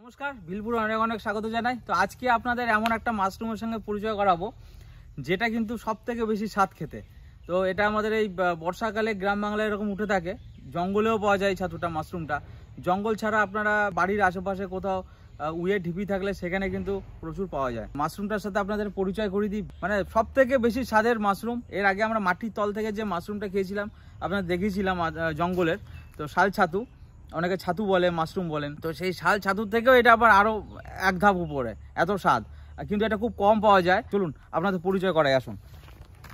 নমস্কার, বিলপুর অনেক অনেক স্বাগত জানাই। তো আজকে আপনাদের এমন একটা মাশরুমের সঙ্গে পরিচয় করাবো যেটা কিন্তু সব থেকে বেশি স্বাদ খেতে। তো এটা আমাদের এই বর্ষাকালে গ্রাম বাংলায় এরকম উঠে থাকে, জঙ্গলেও পাওয়া যায় ছাতুটা, মাশরুমটা। জঙ্গল ছাড়া আপনারা বাড়ির আশেপাশে কোথাও উয়ে ঢিপি থাকলে সেখানে কিন্তু প্রচুর পাওয়া যায়। মাশরুমটার সাথে আপনাদের পরিচয় করিয়ে দিই, মানে সব থেকে বেশি স্বাদের মাশরুম। এর আগে আমরা মাটির তল থেকে যে মাশরুমটা খেয়েছিলাম আপনাদের দেখিয়েছিলাম জঙ্গলের, তো শাল ছাতু, অনেকে ছাতু বলে, মাশরুম বলেন। তো সেই শাল ছাতুর থেকেও এটা আবার আরও এক ধাপ উপরে, এত স্বাদ, কিন্তু এটা খুব কম পাওয়া যায়। চলুন আপনাদের পরিচয় করাই, আসুন।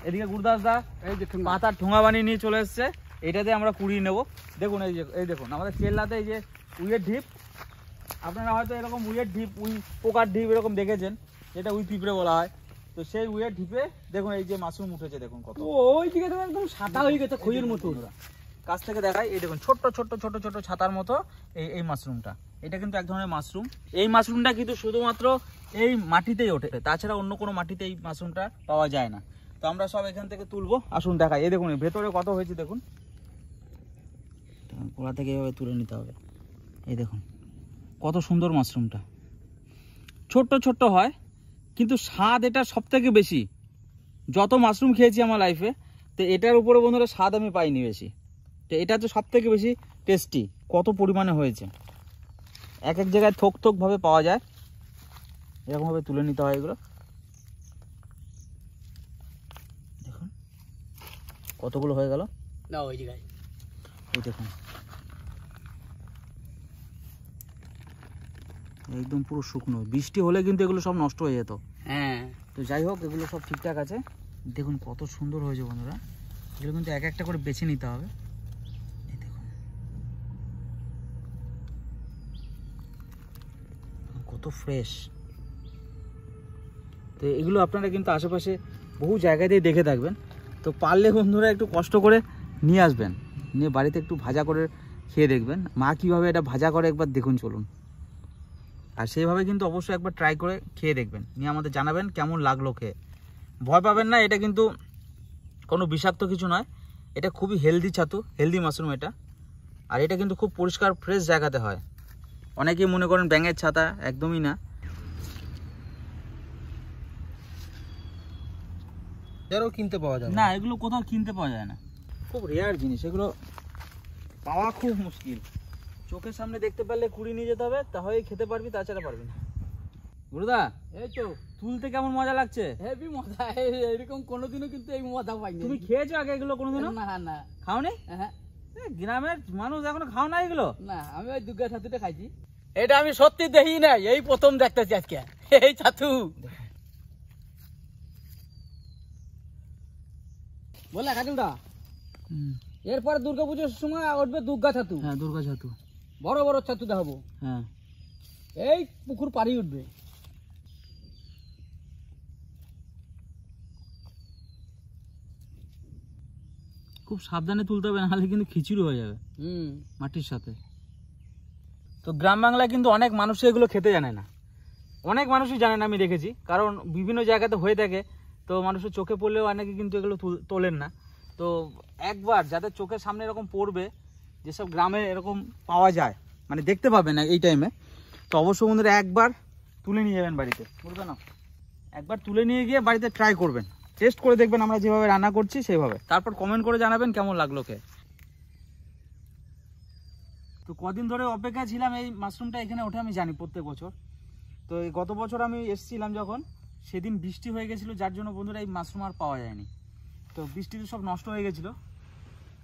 এদিকে গুরদাস দা এই যে পাতার ঠোঙা বানিয়ে নিয়ে চলে এসছে, এটাতে আমরা কুড়িয়ে নেব। দেখুন এই দেখুন আমাদের চেল্লাতে এই যে উইয়ের ঢিপ, আপনারা হয়তো এরকম উইয়ের ঢিপ, উই পোকার ঢিপ এরকম দেখেছেন, যেটা উই পিঁপড়ে বলা হয়। তো সেই উইয়ের ঢিপে দেখুন এই যে মাশরুম উঠেছে, দেখুন কত। ওই দিকে তো একদম সাদা হয়ে গেছে, খইয়ের মতো। কাছ থেকে দেখাই, এই দেখুন ছোট্ট ছোট্ট ছোট ছোট ছাতার মতো এই মাশরুমটা। এটা কিন্তু এক ধরনের মাশরুম। এই মাশরুমটা কিন্তু শুধুমাত্র এই মাটিতেই ওঠে, তাছাড়া অন্য কোনো মাটিতে এই মাশরুমটা পাওয়া যায় না। তো আমরা সব এখান থেকে তুলবো, আসুন দেখাই। এই দেখুন ভেতরে কত হয়েছে, দেখুন গোড়া থেকে এভাবে তুলে নিতে হবে। এই দেখুন কত সুন্দর মাশরুমটা, ছোট্ট ছোট্ট হয়, কিন্তু স্বাদ এটা সব থেকে বেশি। যত মাশরুম খেয়েছি আমার লাইফে, তো এটার উপরে বন্ধুরা স্বাদ আমি পাইনি বেশি। তো এটা হচ্ছে সব থেকে বেশি টেস্টি। কত পরিমাণে হয়েছে, এক এক জায়গায় থোক থোক ভাবে পাওয়া যায়, এরকমভাবে তুলে নিতে হয় এগুলো। দেখুন কতগুলো হয়ে গেল না, ওই জায়গায় এই দেখুন একদম পুরো শুকনো। বৃষ্টি হলে কিন্তু এগুলো সব নষ্ট হয়ে যেত। হ্যাঁ, তো যাই হোক এগুলো সব ঠিকঠাক আছে। দেখুন কত সুন্দর হয়েছে বন্ধুরা, এগুলো কিন্তু এক একটা করে বেছে নিতে হবে। এই দেখুন কত ফ্রেশ। তো এগুলো আপনারা কিন্তু আশেপাশে বহু জায়গাতেই দেখে থাকবেন। তো পারলে বন্ধুরা একটু কষ্ট করে নিয়ে আসবেন, নিয়ে বাড়িতে একটু ভাজা করে খেয়ে দেখবেন। মা কীভাবে এটা ভাজা করে একবার দেখুন, চলুন। আর সেইভাবে কিন্তু অবশ্যই একবার ট্রাই করে খেয়ে দেখবেন, নিয়ে আমাদের জানাবেন কেমন লাগলো খেয়ে। ভয় পাবেন না, এটা কিন্তু কোনো বিষাক্ত কিছু নয়, এটা খুবই হেলদি ছাতু, হেলদি মাশরুম এটা। আর এটা কিন্তু খুব পরিষ্কার ফ্রেশ জায়গাতে হয়। অনেকেই মনে করেন ব্যাঙের ছাতা, একদমই না। এরও কিনতে পাওয়া যায় না, এগুলো কোথাও কিনতে পাওয়া যায় না, খুব রেয়ার জিনিস, এগুলো পাওয়া খুব মুশকিল। চোখের সামনে দেখতে পারলে কুড়িয়ে নিয়ে যেতে হবে, তাহলেই খেতে পারবি, তাছাড়া পারবি না। গুরুদা এই তো তুলতে কেমন মজা লাগছে? হেভি মজা, এরকম কোনোদিনও কিন্তু এই মজা পাইনি। তুমি খেয়েছো আগে এগুলো কোনোদিনও? না না, খাওনি? হ্যাঁ, গ্রামের মানুষ এখনো খাও না এগুলো? না, আমি ওই দুর্গা ছাতুটা খাইছি। এটা আমি সত্যি দেখি নাই, এই প্রথম দেখতেছি আজকে এই ছাতু। বলে কাজলদা, এরপরে দুর্গাপুজোর সময় উঠবে দুর্গা ছাতু। হ্যাঁ, দুর্গা ছাতু, বড় বড় ছাতু দেখাবো। হ্যাঁ, এই পুকুর পাড়ি উঠবে। খুব সাবধানে তুলতে হবে, নাহলে কিন্তু খিচুড়ি হয়ে যাবে মাটির সাথে। তো গ্রাম বাংলায় কিন্তু অনেক মানুষ এগুলো খেতে জানে না, অনেক মানুষই জানে না, আমি দেখেছি। কারণ বিভিন্ন জায়গাতে হয়ে থাকে, তো মানুষের চোখে পড়লেও অনেকে কিন্তু এগুলো তোলেন না। তো একবার যাদের চোখের সামনে এরকম পড়বে, যেসব গ্রামে এরকম পাওয়া যায়, মানে দেখতে পাবে না এই টাইমে, তো অবশ্যই বন্ধুরা একবার তুলে নিয়ে যাবেন বাড়িতে, বুঝবে না, একবার তুলে নিয়ে গিয়ে বাড়িতে ট্রাই করবেন, টেস্ট করে দেখবেন আমরা যেভাবে রান্না করছি সেইভাবে, তারপর কমেন্ট করে জানাবেন কেমন লাগলো খেয়ে। তো কদিন ধরে অপেক্ষা ছিলাম, এই মাশরুমটা এখানে ওঠে আমি জানি প্রত্যেক বছর। তো এই গত বছর আমি এসেছিলাম যখন, সেদিন বৃষ্টি হয়ে গেছিলো, যার জন্য বন্ধুরা এই মাশরুম আর পাওয়া যায়নি। তো বৃষ্টিতে সব নষ্ট হয়ে গেছিলো,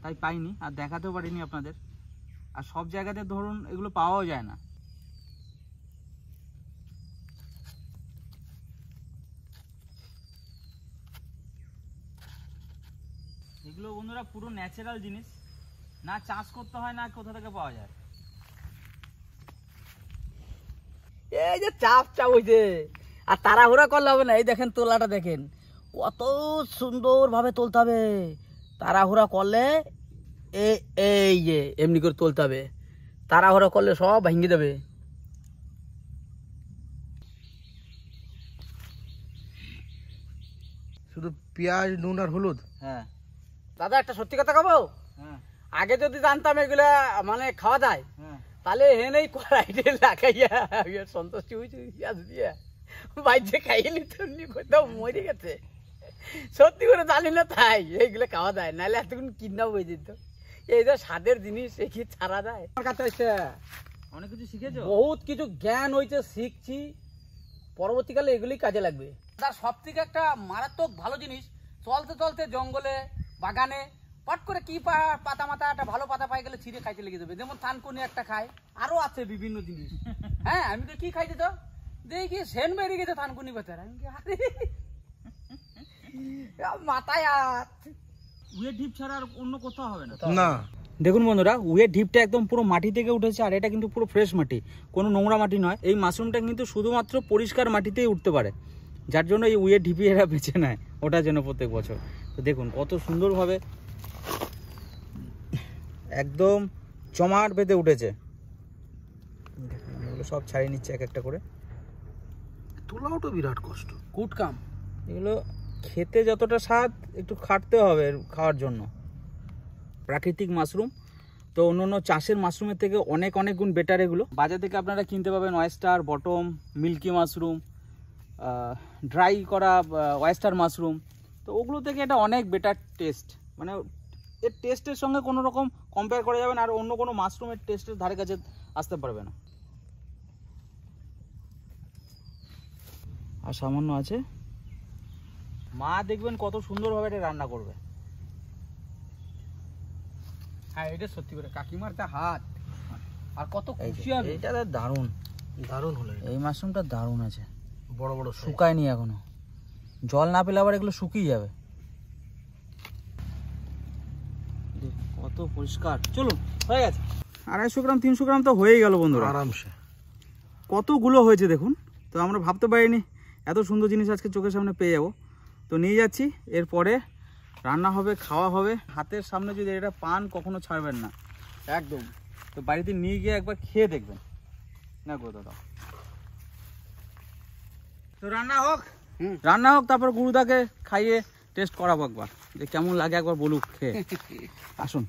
তাই পাইনি, আর দেখাতেও পারিনি আপনাদের। আর সব জায়গাতে ধরুন এগুলো পাওয়াও যায় না। এগুলো বন্ধুরা পুরো ন্যাচারাল জিনিস, না চাষ করতে হয়, না কোথা থেকে পাওয়া যায়। এই যে চাপ হইছে, আর তাড়াহুড়া করলে হবে না। এই দেখেন তোলাটা দেখেন, কত সুন্দর ভাবে তুলতে হবে। তাড়াহুড়া করলে এই যে এমনি করে তুলতে হবে, তাড়াহুড়া করলে সব ভেঙে দেবে। শুধু পেঁয়াজ, নুন আর হলুদ। হ্যাঁ দাদা, একটা সত্যি কথা খাবো। হ্যাঁ, আগে যদি জানতাম এগুলা মানে খাওয়া যায়, তাহলে এনেই কড়াইতে লাগাইয়া সন্তুষ্টি হয়েছে পেঁয়াজ দিয়ে বাইরে খাইয়ে নিতে কোথাও মরে গেছে। সত্যি করে জানি না তাই এইগুলো খাওয়া যায়, নাহলে এতক্ষণ কিনাও হয়ে যেত। এই যে স্বাদের জিনিস এ কি ছাড়া যায়? আমার কাছে হয়েছে অনেক কিছু শিখেছো, বহুত কিছু জ্ঞান হয়েছে, শিখছি, পরবর্তীকালে এগুলি কাজে লাগবে। তার সব থেকে একটা মারাত্মক ভালো জিনিস, চলতে চলতে জঙ্গলে বাগানে পট করে কি পাতা মাথা একটা ভালো পাতা পাই গেলে ছিঁড়ে খাইতে লেগে যাবে। যেমন থানকুনি একটা খায়, আরো আছে বিভিন্ন জিনিস। হ্যাঁ আমি তো কি খাইতে তো দেখি সেন বেরিয়ে গেছে থানকুনি পাতার, আমি মাথায় উইয়ের ঢিপ ছাড়া আর অন্য কোথাও হবে না। না দেখুন বন্ধুরা, উইয়ের ঢিপটা একদম পুরো মাটি থেকে উঠেছে, আর এটা কিন্তু পুরো ফ্রেশ মাটি, কোনো নোংরা মাটি নয়। এই মাশরুমটা কিন্তু শুধুমাত্র পরিষ্কার মাটিতেই উঠতে পারে, যার জন্য এই উইয়ের ঢিপি এরা বেছে নেয় ওটার জন্য প্রত্যেক বছর। তো দেখুন কত সুন্দরভাবে একদম জমাট বেঁধে উঠেছে। দেখুন এগুলো সব ছাড়িয়ে নিচ্ছে এক একটা করে। তোলাও তো বিরাট কষ্ট, কুটকাম। এগুলো খেতে যতটা স্বাদ, একটু খাটতে হবে খাওয়ার জন্য। প্রাকৃতিক মাশরুম তো অন্য চাষের মাশরুমের থেকে অনেক অনেক গুণ বেটার। এগুলো বাজার থেকে আপনারা কিনতে পাবেন oyster, button, milky mushroom, dry করা ওয়েস্টার মাশরুম। তো ওগুলো থেকে এটা অনেক বেটার টেস্ট, মানে এর টেস্টের সঙ্গে কোনো রকম কম্পেয়ার করা যাবে না, আর অন্য কোনো মাশরুমের টেস্টের ধারে কাছে আসতে পারবে না। আর সামান্য আছে, মা দেখবেন কত সুন্দরভাবে এটা রান্না করবে। হ্যাঁ এটা সত্যি করে কাকিমার যা হাত, আর কত খুশি হবে। এটা দারুণ দারুণ হলো। এই মাশরুমটা দারুণ আছে, বড় বড় size। শুকায়নি এখনো, জল না পেলে আবার এগুলো শুকিয়ে যাবে। দেখুন কত পরিষ্কার। চলুন হয়ে গেছে, 250 গ্রাম 300 গ্রাম তো হয়েই গেল বন্ধুরা, আরামসে। কতগুলো হয়েছে দেখুন। তো আমরা ভাবতে পারিনি এত সুন্দর জিনিস আজকে চোখের সামনে পেয়ে যাব। তো নিয়ে যাচ্ছি, এরপরে রান্না হবে, খাওয়া হবে। হাতের সামনে যদি এটা পান কখনো ছাড়বেন না একদম। তো বাড়িতে নিয়ে গিয়ে একবার খেয়ে দেখবেন না গো দাদা। তো রান্না হোক, তারপর গুরুদাকে খাইয়ে টেস্ট করাবো একবার, যে কেমন লাগে একবার বলুক খেয়ে। আসুন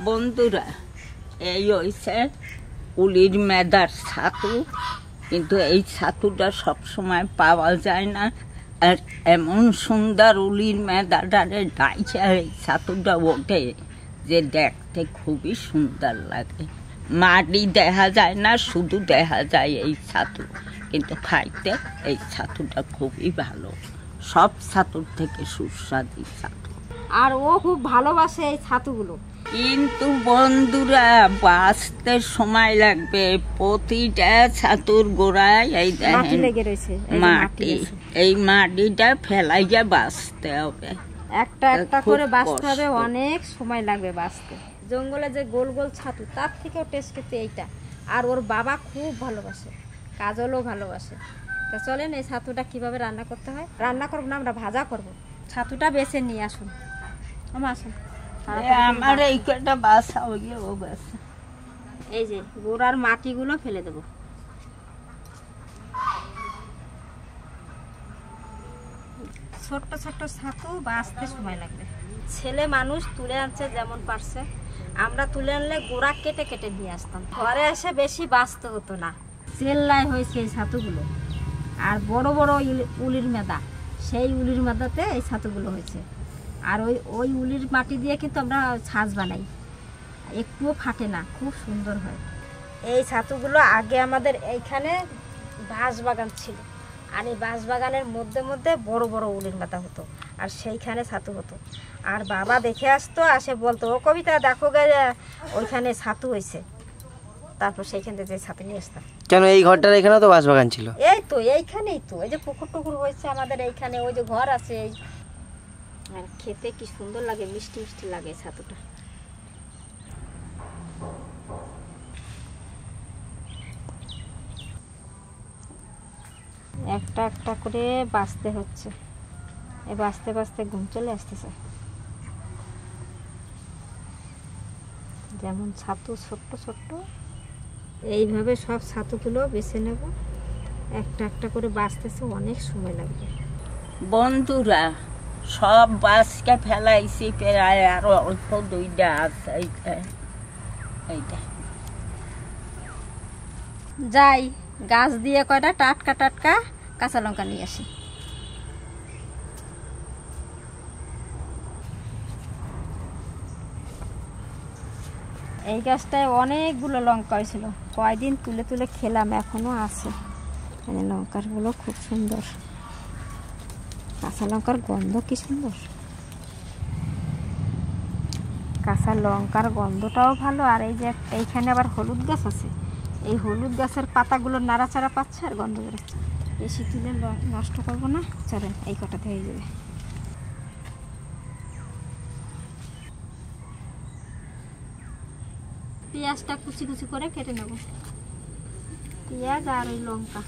বন্ধুরা, এই হয়েছে উলির মেদার ছাতু, কিন্তু এই ছাতুটা সবসময় পাওয়া যায় না। আর এমন সুন্দর উলির মেদাটারে ডাইছে এই ছাতুটা ওঠে যে দেখতে খুবই সুন্দর লাগে। মাটি দেখা যায় না, শুধু দেখা যায় এই ছাতু, কিন্তু খাইতে এই ছাতুটা খুবই ভালো, সব ছাতুর থেকে সুস্বাদু ছাতু। আর ও খুব ভালোবাসে এই ছাতুগুলো। কিন্তু বন্ধুরা বাঁচতে সময় লাগবে, প্রতিটা ছাতুর গোড়ায় এই মাটি লেগে রয়েছে, এই যে মাটি মাটি, আছে। এই মাটিটা ফেলাইয়া বাঁচতে হবে, একটা একটা খুব করে বাঁচতে হবে, কষ্ট। অনেক সময় লাগবে বাঁচতে। জঙ্গলে যে গোল গোল ছাতু, তার থেকেও টেস্ট কিন্তু এইটা। আর ওর বাবা খুব ভালোবাসে, কাজলও ভালোবাসে। তা চলেন এই ছাতুটা কিভাবে রান্না করতে হয়। রান্না করবো না, আমরা ভাজা করব। ছাতুটা বেছে নিয়ে আসুন, আসুন। আমার এই কটা বাসা হইয়ে ও বাসা। এই যে গোড়ার মাটিগুলো ফেলে দেবো। ছোট্ট ছোট্ট ছাতু বাঁচতে সময় লাগবে। ছেলে মানুষ তুলে আনছে যেমন পারছে, আমরা তুলে আনলে গোড়া কেটে কেটে নিয়ে আসতাম। ঘরে এসে বেশি বাঁচতে হতো না। চেল্লাই হয়েছে এই ছাতুগুলো, আর বড় বড় উলির মেদা, সেই উলির মেদাতে এই ছাতুগুলো হয়েছে। আর ওই উলির মাটি দিয়ে কিন্তু আমরা ছাঁচ বানাই, একটুও ফাটে না, খুব সুন্দর হয়। এই ছাতুগুলো আগে আমাদের এইখানে বাঁশ বাগান ছিল, আর এই বাঁশ বাগানের মধ্যে মধ্যে বড় বড় উলির মাথা হতো, আর সেইখানে ছাতু হতো। আর বাবা দেখে আসতো, আসে বলতো, ও কবিতা দেখো গে ওইখানে ছাতু হয়েছে। তারপর সেইখান থেকে ছাতু নিয়ে আসতাম। কেন এই ঘরটার এখানে তো বাঁশবাগান ছিল? এই তো এইখানেই তো, এই যে পুকুর টুকুর হয়েছে আমাদের এইখানে, ওই যে ঘর আছে। আর খেতে কি সুন্দর লাগে, মিষ্টি মিষ্টি লাগে ছাতুটা। একটা একটা করে বাঁচতে হচ্ছে, এ বাঁচতে বাঁচতে ঘুম চলে আসতেছে। যেমন ছাতু ছোট্ট ছোট্ট, এইভাবে সব ছাতুগুলো বেছে নেব। একটা একটা করে বাঁচতেছে, অনেক সময় লাগবে। বন্ধুরা সব বাসকে ফেলাইছি, প্রায় আরো অল্প দুইটা আছে। এইটা যাই গাছ দিয়ে কয়টা টাটকা টাটকা কাঁচা লঙ্কা নিয়ে আসি। এই গাছটায় অনেকগুলো লঙ্কা হয়েছিল, কয়দিন তুলে তুলে খেলাম, এখনো আছে। মানে লঙ্কারগুলো খুব সুন্দর, কাঁচা লঙ্কার গন্ধ কি সুন্দর, কাঁচা লঙ্কার গন্ধটাও ভালো। আর এই যে এইখানে আবার হলুদ গাছ আছে, এই হলুদ গাছের পাতাগুলো নাড়াচাড়া পাচ্ছে আর গন্ধ বেরোচ্ছে। বেশি তুলে নষ্ট করবো না, চলেন এই কটাতে হয়ে যাবে। পেঁয়াজটা কুচি কুচি করে কেটে নেব, পেঁয়াজ আর ওই লঙ্কা।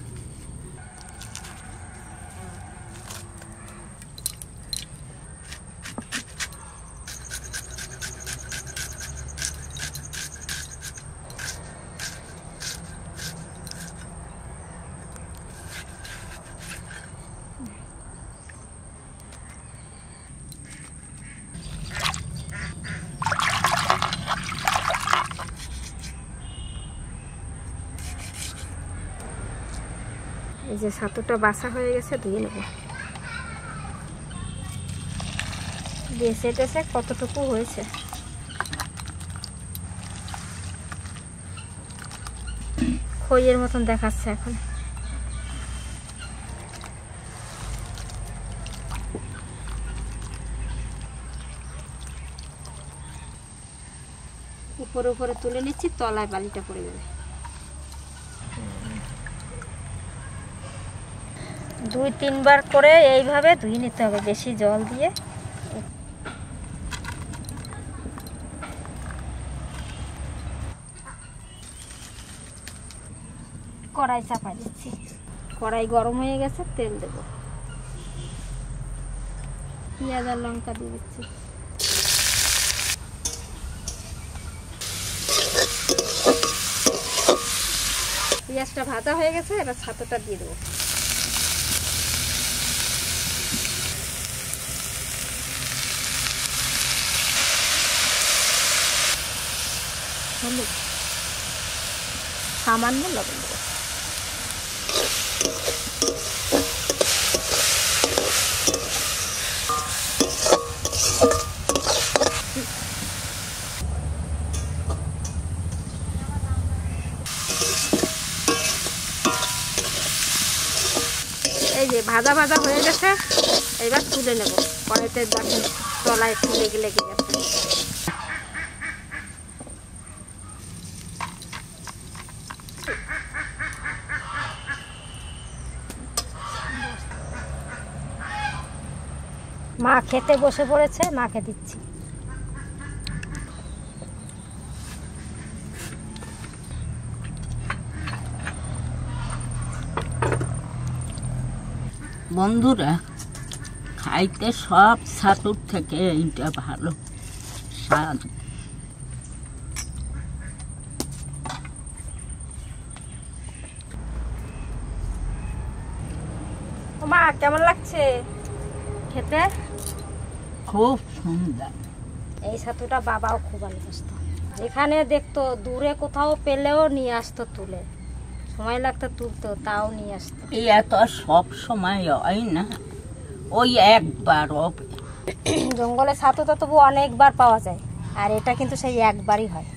এই যে ছাতুটা বাছা হয়ে গেছে, ধুয়ে নেব। বেছে টেছে কতটুকু হয়েছে, খইয়ের মতন দেখাচ্ছে এখন। উপরে উপরে তুলে নিচ্ছি, তলায় বালিটা পড়ে যাবে। 2-3 বার করে এইভাবে ধুয়ে নিতে হবে, বেশি জল দিয়ে। কড়াই চাপাই দিচ্ছি, কড়াই গরম হয়ে গেছে, তেল দেব, পেঁয়াজ আর লঙ্কা দিয়ে দিচ্ছি। পেঁয়াজটা ভাজা হয়ে গেছে, এবার ছাতুটা দিয়ে দেবো। সামান্য লবণ দেবো। এই যে ভাজা ভাজা হয়ে গেছে, এবার তুলে নেব। কড়াইতে দেখুন তলায় একটু লেগে লেগে গেছে। মা খেতে বসে পড়েছে, মাকে দিচ্ছি। বন্ধুরা, খাইতে সব ছাতুর থেকে এইটা ভালো স্বাদ। মা কেমন লাগছে খেতে? খুব সুন্দর। এই ছাতুটা বাবাও খুব ভালোবাসতো, এখানে দেখতো দূরে কোথাও পেলেও নিয়ে আসতো, তুলে সময় লাগতো তুলতো, তাও নিয়ে আসতো। এই এত সব সময় হয় না, ওই একবার হবে। জঙ্গলে ছাতু তো তবু অনেকবার পাওয়া যায়, আর এটা কিন্তু সেই একবারই হয়।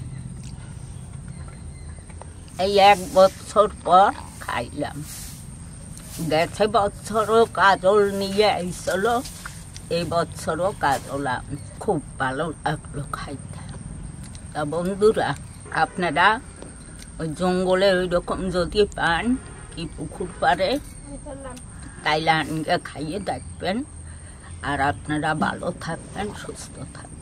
এই 1 বছর পর খাইলাম। গেছে বছরও কাজল নিয়ে আইছিল, এই বছরও কাজল খুব ভালো লাগলো খাইতে। তা বন্ধুরা, আপনারা ওই জঙ্গলে ওই রকম যদি পান, কি পুকুর পাড়ে, তাইলে আনকে খাইয়ে দেখবেন। আর আপনারা ভালো থাকবেন, সুস্থ থাকবেন।